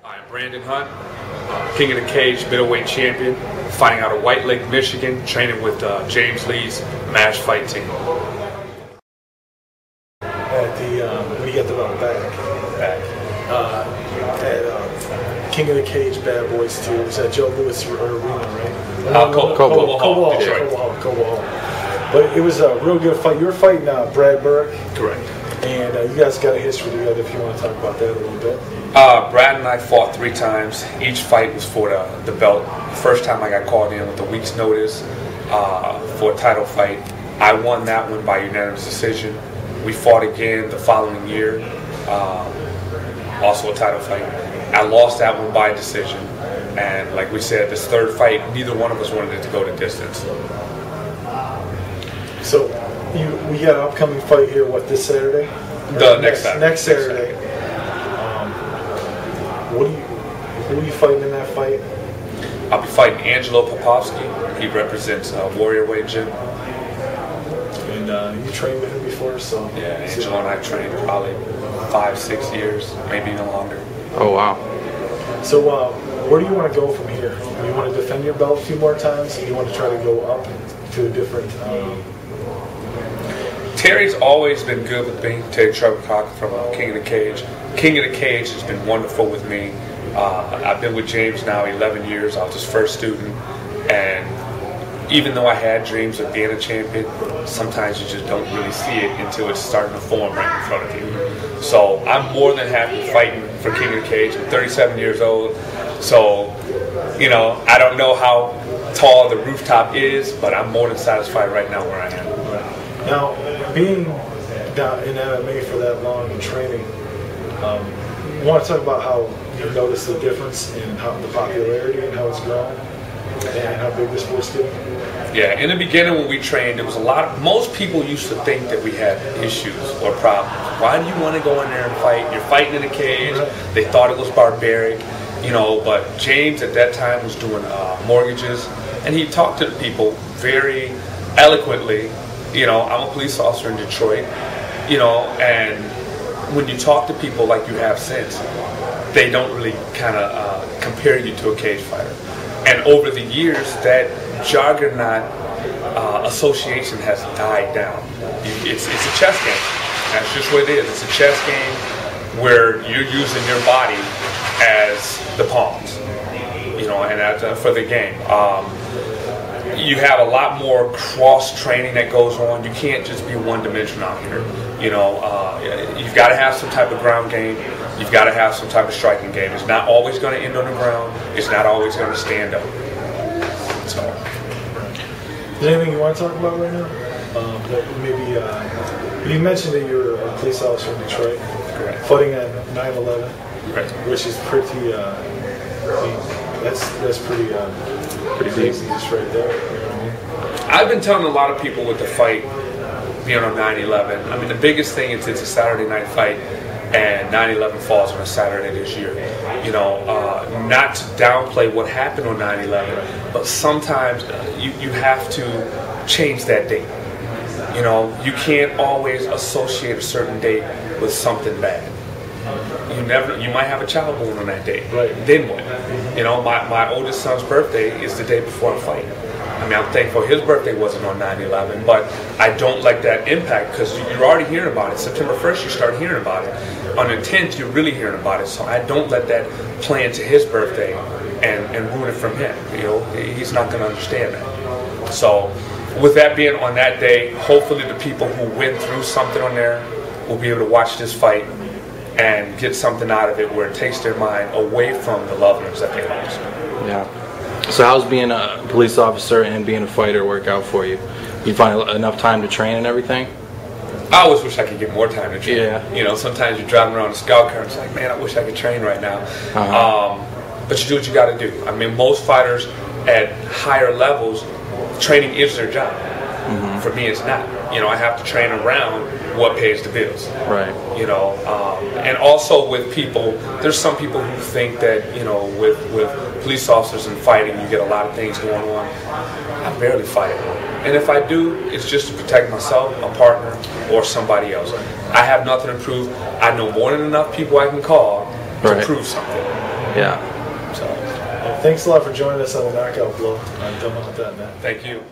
I'm Brandon Hunt, King of the Cage middleweight champion, fighting out of White Lake, Michigan, training with James Lee's MASH fight team. At the when you get the belt back at King of the Cage Bad Boys 2, it was at Joe Louis Arena, right? Cobo Hall. But it was a real good fight. You were fighting Brad Burke. Correct. And you guys got a history together. If you want to talk about that a little bit. Brad and I fought 3 times. Each fight was for the belt. The first time I got called in with a week's notice for a title fight. I won that one by unanimous decision. We fought again the following year, also a title fight. I lost that one by decision. And like we said, this third fight, neither one of us wanted it to go the distance. So we got an upcoming fight here, what, this Saturday? Next Saturday. Next Saturday. Who are you fighting in that fight? I'll be fighting Angelo Popovsky. He represents Warrior Weight Gym. And you trained with him before, so... Yeah, Angelo and I trained probably 5-6 years, maybe even longer. Oh, wow. So where do you want to go from here? Do you want to defend your belt a few more times? Do you want to try to go up to a different... Terry's always been good with me. Terry Trevor from King of the Cage. King of the Cage has been wonderful with me. I've been with James now 11 years. I was his first student, and even though I had dreams of being a champion, sometimes you just don't really see it until it's starting to form right in front of you. So I'm more than happy fighting for King of the Cage. I'm 37 years old, so you know, I don't know how tall the rooftop is, but I'm more than satisfied right now where I am. Now, being down in MMA for that long and training, you want to talk about how you noticed the difference in how the popularity and how it's grown and how big the sport's getting? Yeah, in the beginning when we trained, there was most people used to think that we had issues or problems. Why do you want to go in there and fight? You're fighting in a cage. Right. They thought it was barbaric, you know, but James at that time was doing mortgages, and he talked to the people very eloquently. You know, I'm a police officer in Detroit, you know, and when you talk to people like you have since, they don't really kind of compare you to a cage fighter. And over the years, that juggernaut association has died down. It's a chess game. That's just what it is. It's a chess game where you're using your body as the pawns, you know, and for the game. You have a lot more cross-training that goes on. You can't just be one-dimensional out here. You know, you've got to have some type of ground game. You've got to have some type of striking game. It's not always going to end on the ground. It's not always going to stand up. So, is there anything you want to talk about right now? That maybe you mentioned that you're a police officer in Detroit, correct, fighting at 9/11, right, which is pretty. That's pretty crazy, just right there. You know what I mean? I've been telling a lot of people with the fight being on 9/11. I mean, the biggest thing is it's a Saturday night fight, and 9/11 falls on a Saturday this year. You know, not to downplay what happened on 9/11, but sometimes you have to change that date. You know, you can't always associate a certain date with something bad. You might have a child born on that day. Right. Then what? You know, my oldest son's birthday is the day before a fight. I mean, I'm thankful his birthday wasn't on 9/11, but I don't let that impact because you're already hearing about it. September 1st, you start hearing about it. On the 10th, you're really hearing about it. So I don't let that play into his birthday and ruin it from him. You know, he's not going to understand that. So with that being on that day, hopefully the people who went through something on there will be able to watch this fight and get something out of it where it takes their mind away from the loved ones that they lost. Yeah. So how's being a police officer and being a fighter work out for you? You find enough time to train and everything? I always wish I could get more time to train. Yeah. You know, sometimes you're driving around a scout car and it's like, man, I wish I could train right now. But you do what you got to do. I mean, most fighters at higher levels, training is their job. For me, it's not. You know, I have to train around what pays the bills. Right. You know, and also with people, there's some people who think that, you know, with police officers and fighting, you get a lot of things going on. I barely fight. And if I do, it's just to protect myself, a partner, or somebody else. I have nothing to prove. I know more than enough people I can call to prove something. Yeah. So, thanks a lot for joining us on the Knockout Blow. Don't know about that, man. Thank you.